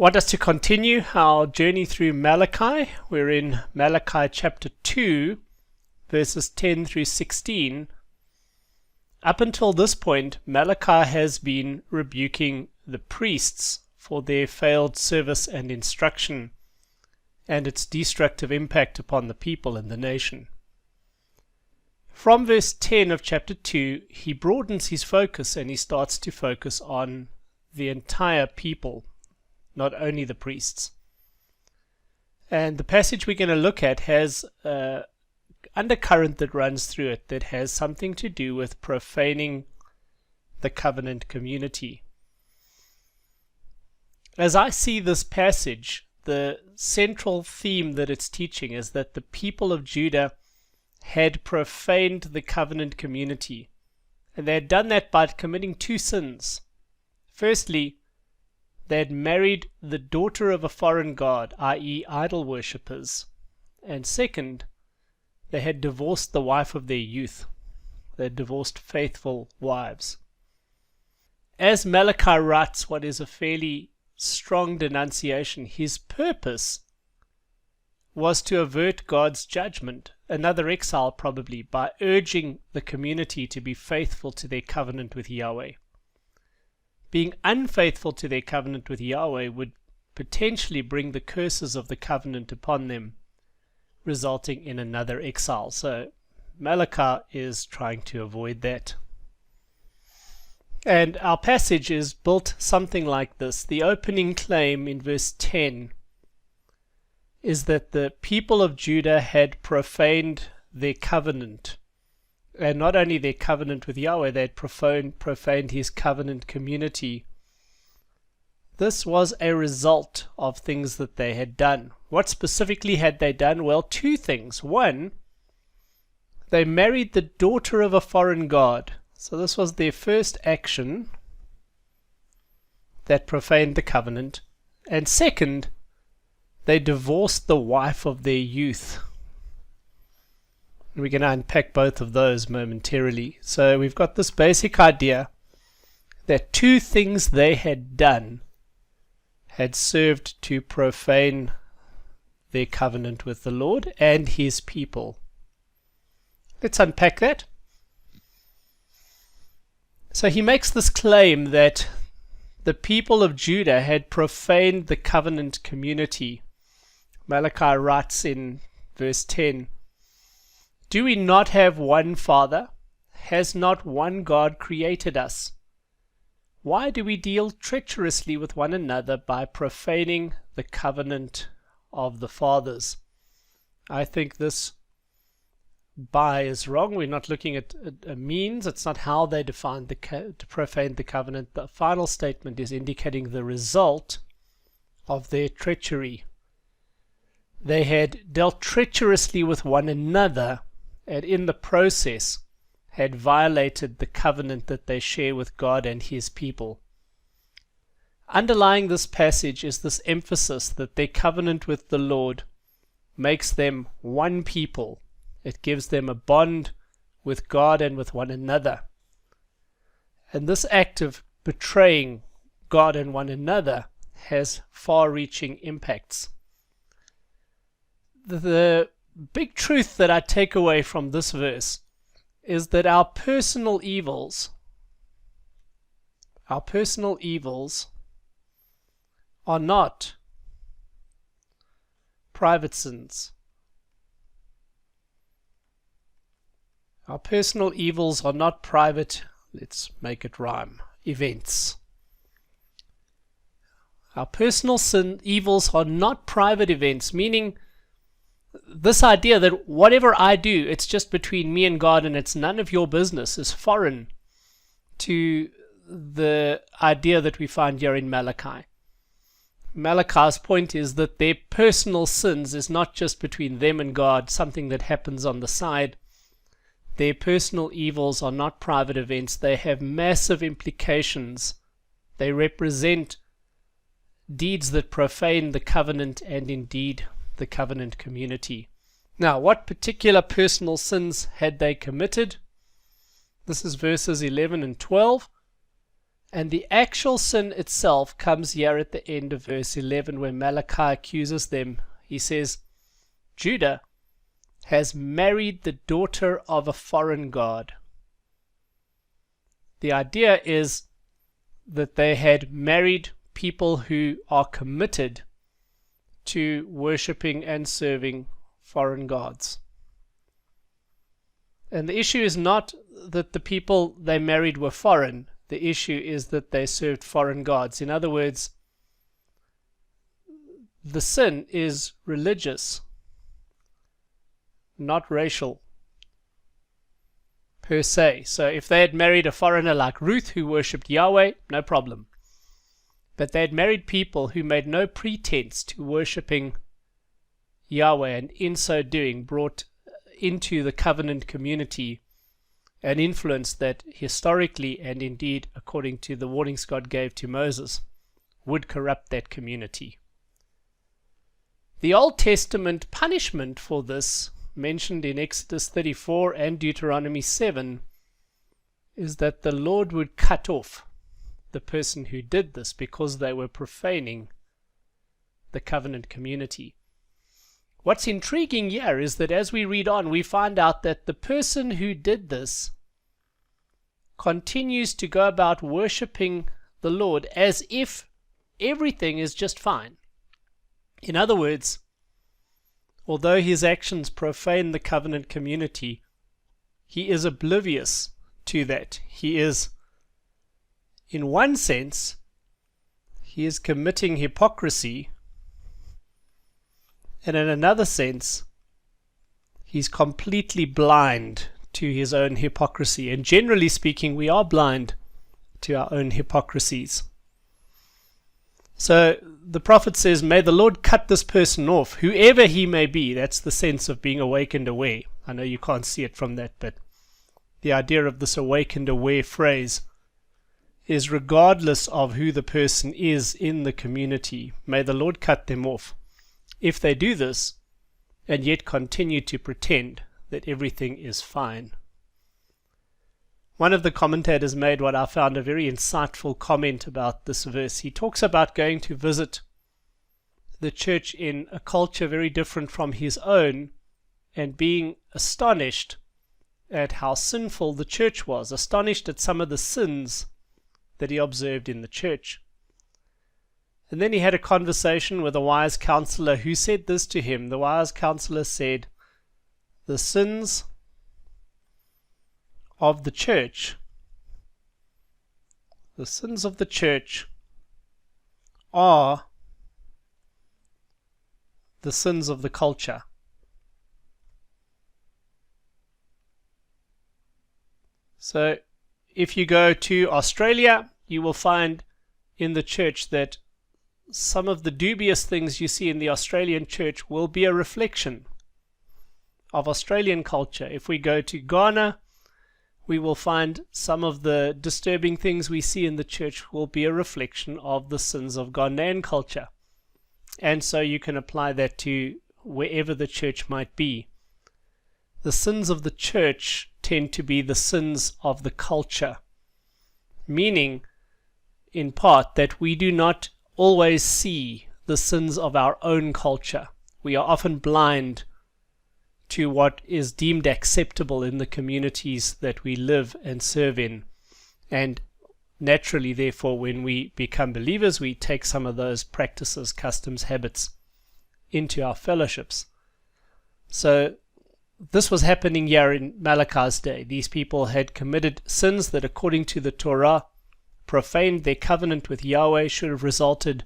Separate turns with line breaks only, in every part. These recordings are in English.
want us to continue our journey through Malachi. We're in Malachi chapter 2, verses 10 through 16. Up until this point, Malachi has been rebuking the priests for their failed service and instruction and its destructive impact upon the people and the nation. From verse 10 of chapter 2, he broadens his focus and he starts to focus on the entire people, not only the priests. And the passage we're going to look at has an undercurrent that runs through it that has something to do with profaning the covenant community. As I see this passage, the central theme that it's teaching is that the people of Judah had profaned the covenant community. And they had done that by committing two sins. Firstly, they had married the daughter of a foreign god, i.e. idol worshippers. And second, they had divorced the wife of their youth. They had divorced faithful wives. As Malachi writes what is a fairly strong denunciation, his purpose was to avert God's judgment, another exile probably, by urging the community to be faithful to their covenant with Yahweh. Being unfaithful to their covenant with Yahweh would potentially bring the curses of the covenant upon them, resulting in another exile. So Malachi is trying to avoid that. And our passage is built something like this. The opening claim in verse 10 is that the people of Judah had profaned their covenant. And not only their covenant with Yahweh, they had profaned his covenant community. This was a result of things that they had done. What specifically had they done? Well, two things. One, they married the daughter of a foreign god. So this was their first action that profaned the covenant. And second, they divorced the wife of their youth. We're going to unpack both of those momentarily. So we've got this basic idea that two things they had done had served to profane their covenant with the Lord and his people. Let's unpack that. So he makes this claim that the people of Judah had profaned the covenant community. Malachi writes in verse 10, "Do we not have one Father? Has not one God created us? Why do we deal treacherously with one another by profaning the covenant of the fathers?" I think this "by" is wrong. We're not looking at a means. It's not how they defined to profane the covenant. The final statement is indicating the result of their treachery. They had dealt treacherously with one another, and in the process had violated the covenant that they share with God and his people. Underlying this passage is this emphasis that their covenant with the Lord makes them one people. It gives them a bond with God and with one another. And this act of betraying God and one another has far-reaching impacts. The big truth that I take away from this verse is that our personal evils are not private sins. Our personal evils are not private, let's make it rhyme, events. Our personal evils are not private events, meaning this idea that whatever I do, it's just between me and God and it's none of your business, is foreign to the idea that we find here in Malachi. Malachi's point is that their personal sins is not just between them and God, something that happens on the side. Their personal evils are not private events. They have massive implications. They represent deeds that profane the covenant and indeed the covenant community. Now, what particular personal sins had they committed? This is verses 11 and 12. And the actual sin itself comes here at the end of verse 11, where Malachi accuses them. He says, Judah has married the daughter of a foreign god. The idea is that they had married people who are committed to worshipping and serving foreign gods. And the issue is not that the people they married were foreign. The issue is that they served foreign gods. In other words, the sin is religious, not racial per se. So if they had married a foreigner like Ruth who worshipped Yahweh, no problem. But they had married people who made no pretense to worshipping Yahweh, and in so doing brought into the covenant community an influence that historically, and indeed according to the warnings God gave to Moses, would corrupt that community. The Old Testament punishment for this, mentioned in Exodus 34 and Deuteronomy 7, is that the Lord would cut off the person who did this because they were profaning the covenant community. What's intriguing here is that as we read on, we find out that the person who did this continues to go about worshipping the Lord as if everything is just fine. In other words, although his actions profane the covenant community, he is oblivious to that. He is, in one sense, he is committing hypocrisy, and in another sense, he's completely blind to his own hypocrisy. And generally speaking, we are blind to our own hypocrisies. So the prophet says, may the Lord cut this person off, whoever he may be. That's the sense of being awakened aware. I know you can't see it from that, but the idea of this awakened aware phrase is regardless of who the person is in the community, may the Lord cut them off. If they do this and yet continue to pretend that everything is fine. One of the commentators made what I found a very insightful comment about this verse. He talks about going to visit the church in a culture very different from his own and being astonished at how sinful the church was, astonished at some of the sins that he observed in the church. And then he had a conversation with a wise counselor who said this to him. The wise counselor said, the sins of the church are the sins of the culture. So if you go to Australia, you will find in the church that some of the dubious things you see in the Australian church will be a reflection of Australian culture. If we go to Ghana, we will find some of the disturbing things we see in the church will be a reflection of the sins of Ghanaian culture. And so you can apply that to wherever the church might be. The sins of the church tend to be the sins of the culture, meaning in part that we do not always see the sins of our own culture. We are often blind to what is deemed acceptable in the communities that we live and serve in. And naturally, therefore, when we become believers, we take some of those practices, customs, habits into our fellowships. So this was happening here in Malachi's day. These people had committed sins that, according to the Torah, profaned their covenant with Yahweh, should have resulted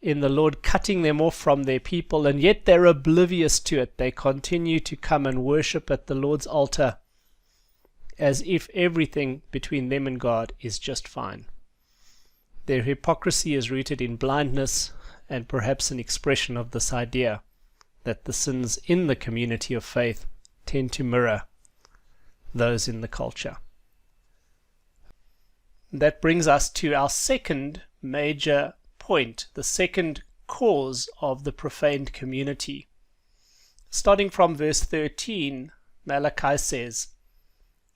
in the Lord cutting them off from their people, and yet they're oblivious to it. They continue to come and worship at the Lord's altar as if everything between them and God is just fine. Their hypocrisy is rooted in blindness and perhaps an expression of this idea that the sins in the community of faith tend to mirror those in the culture. That brings us to our second major point, the second cause of the profaned community. Starting from verse 13, Malachi says,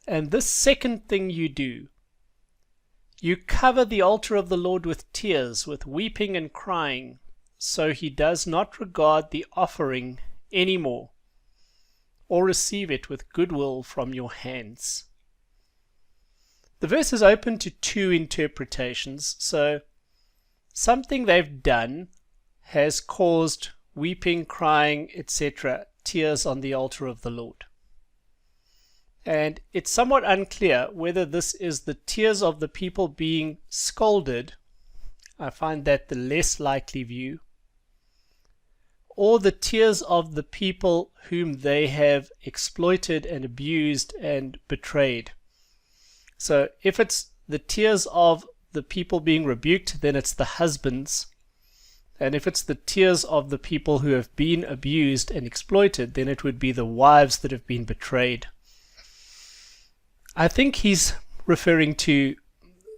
and this second thing you do, You cover the altar of the Lord with tears, with weeping and crying, so he does not regard the offering any more, or receive it with goodwill from your hands. The verse is open to two interpretations. So something they've done has caused weeping, crying, etc., tears on the altar of the Lord. And it's somewhat unclear whether this is the tears of the people being scolded, I find that the less likely view, or the tears of the people whom they have exploited and abused and betrayed. So if it's the tears of the people being rebuked, then it's the husbands. And if it's the tears of the people who have been abused and exploited, then it would be the wives that have been betrayed. I think he's referring to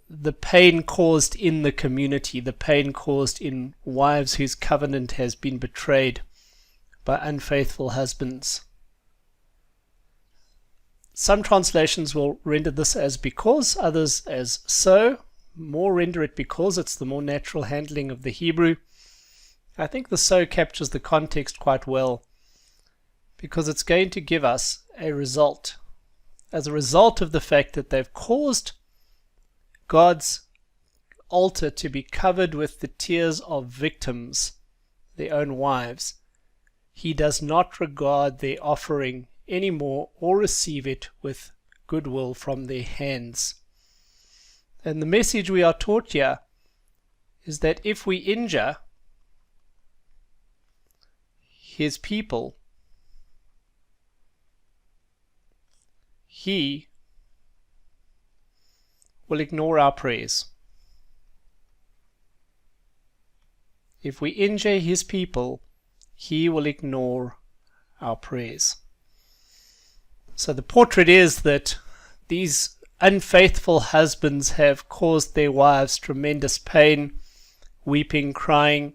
the pain caused in the community, the pain caused in wives whose covenant has been betrayed by unfaithful husbands. Some translations will render this as because, others as so. More render it because, it's the more natural handling of the Hebrew. I think the so captures the context quite well, because it's going to give us a result. As a result of the fact that they've caused God's altar to be covered with the tears of victims, their own wives, he does not regard their offering anymore or receive it with goodwill from their hands. And the message we are taught here is that if we injure his people, he will ignore our prayers. If we injure his people, he will ignore our prayers. So the portrait is that these unfaithful husbands have caused their wives tremendous pain, weeping, crying,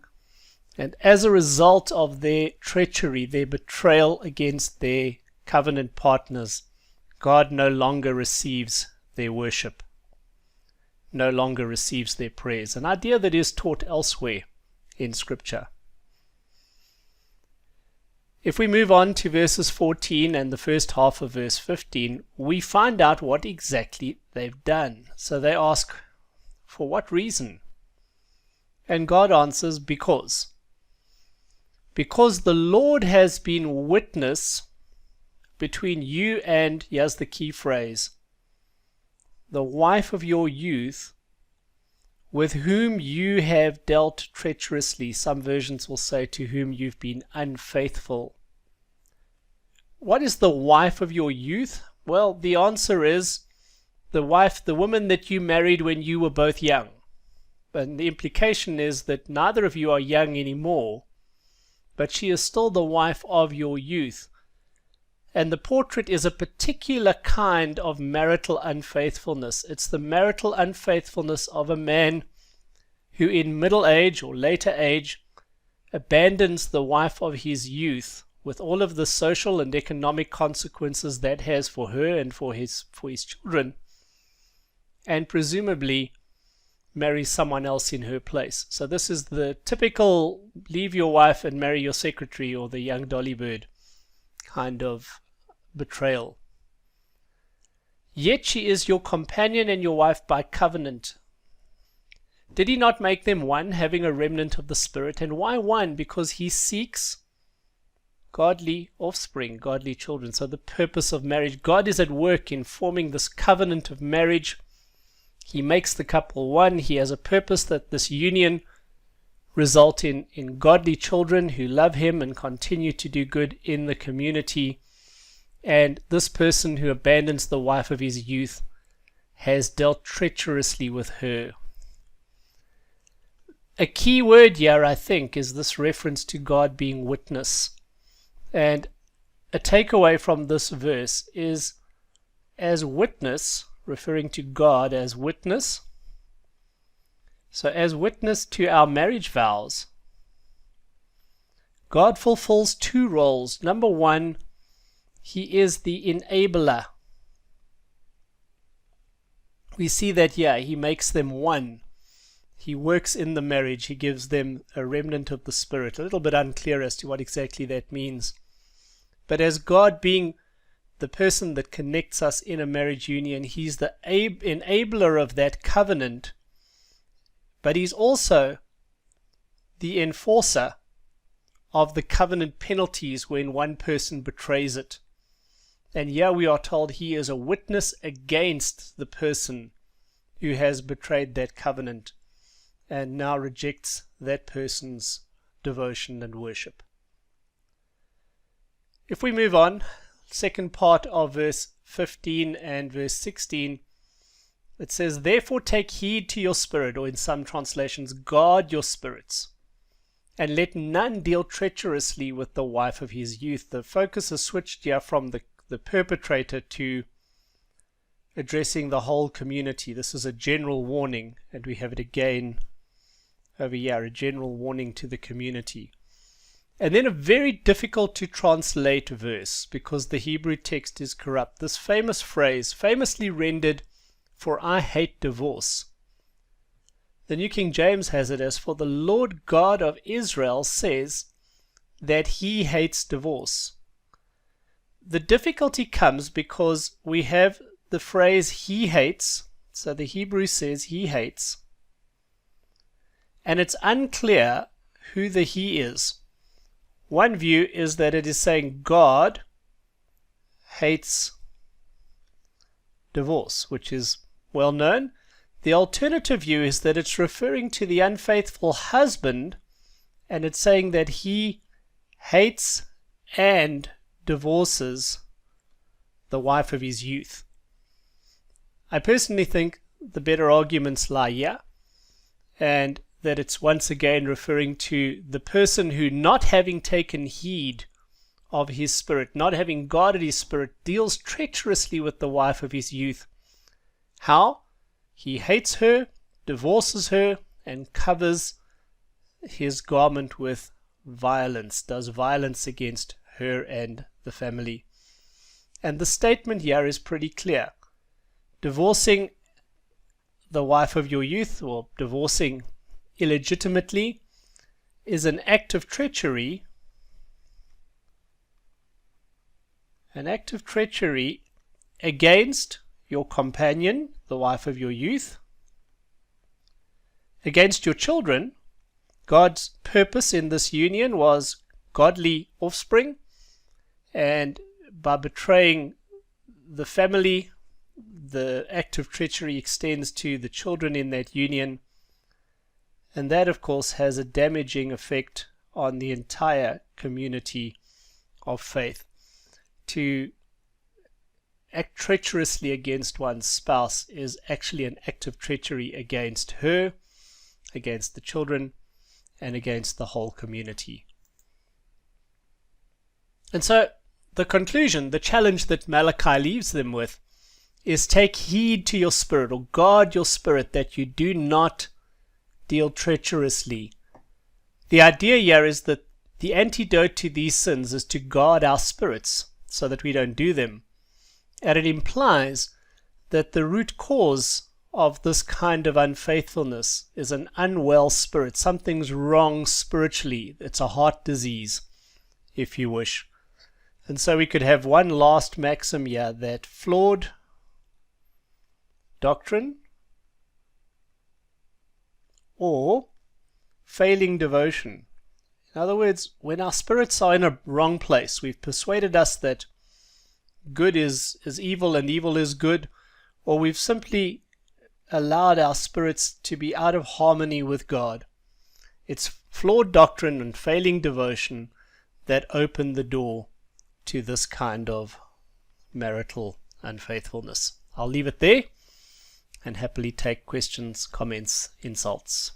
and as a result of their treachery, their betrayal against their covenant partners, God no longer receives their worship, no longer receives their prayers. An idea that is taught elsewhere in Scripture. If we move on to verses 14 and the first half of verse 15, we find out what exactly they've done. So they ask, for what reason? And God answers, because. Because the Lord has been witness between you and, here's the key phrase, the wife of your youth, with whom you have dealt treacherously. Some versions will say to whom you've been unfaithful. What is the wife of your youth? Well, the answer is the wife, the woman that you married when you were both young. And the implication is that neither of you are young anymore, but she is still the wife of your youth. And the portrait is a particular kind of marital unfaithfulness. It's the marital unfaithfulness of a man who in middle age or later age abandons the wife of his youth with all of the social and economic consequences that has for her and for his children, and presumably marries someone else in her place. So this is the typical leave your wife and marry your secretary or the young dolly bird kind of betrayal. Yet she is your companion and your wife by covenant. Did he not make them one, having a remnant of the Spirit? And why one? Because he seeks godly offspring, godly children. So the purpose of marriage, God is at work in forming this covenant of marriage. He makes the couple one. He has a purpose that this union result in godly children who love him and continue to do good in the community. And this person who abandons the wife of his youth has dealt treacherously with her. A key word here, I think, is this reference to God being witness. And a takeaway from this verse is, as witness, referring to God as witness. So as witness to our marriage vows, God fulfills two roles. Number one, he is the enabler. we see that, he makes them one. He works in the marriage. He gives them a remnant of the Spirit. A little bit unclear as to what exactly that means. But as God being the person that connects us in a marriage union, He's the enabler of that covenant, but He's also the enforcer of the covenant penalties when one person betrays it. And here we are told He is a witness against the person who has betrayed that covenant and now rejects that person's devotion and worship. If we move on, second part of verse 15 and verse 16, it says, "Therefore take heed to your spirit," or in some translations, "guard your spirits, and let none deal treacherously with the wife of his youth." The focus is switched here from the perpetrator to addressing the whole community. This is a general warning, and we have it again over here, a general warning to the community. And then a very difficult to translate verse, because the Hebrew text is corrupt. This famous phrase, famously rendered, "For I hate divorce." The New King James has it as, "For the Lord God of Israel says that He hates divorce." The difficulty comes because we have the phrase "He hates," so the Hebrew says He hates, and it's unclear who the He is. One view is that it is saying God hates divorce, which is well known. The alternative view is that it's referring to the unfaithful husband, and it's saying that he hates and divorces the wife of his youth. I personally think the better arguments lie here, and that it's once again referring to the person who, not having taken heed of his spirit, not having guarded his spirit, deals treacherously with the wife of his youth. How? He hates her, divorces her, and covers his garment with violence, does violence against her and the family. And the statement here is pretty clear. Divorcing the wife of your youth, or divorcing illegitimately, is an act of treachery, against your companion, the wife of your youth, against your children. God's purpose in this union was godly offspring, and by betraying the family, the act of treachery extends to the children in that union. And that, of course, has a damaging effect on the entire community of faith. To act treacherously against one's spouse is actually an act of treachery against her, against the children, and against the whole community. And so the conclusion, the challenge that Malachi leaves them with, is take heed to your spirit, or guard your spirit, that you do not deal treacherously. The idea here is that the antidote to these sins is to guard our spirits so that we don't do them. And it implies that the root cause of this kind of unfaithfulness is an unwell spirit. Something's wrong spiritually. It's a heart disease, if you wish. And so we could have one last maxim here, that flawed doctrine or failing devotion. In other words, when our spirits are in a wrong place, we've persuaded us that good is evil and evil is good, or we've simply allowed our spirits to be out of harmony with God. It's flawed doctrine and failing devotion that open the door to this kind of marital unfaithfulness. I'll leave it there and happily take questions, comments, insults.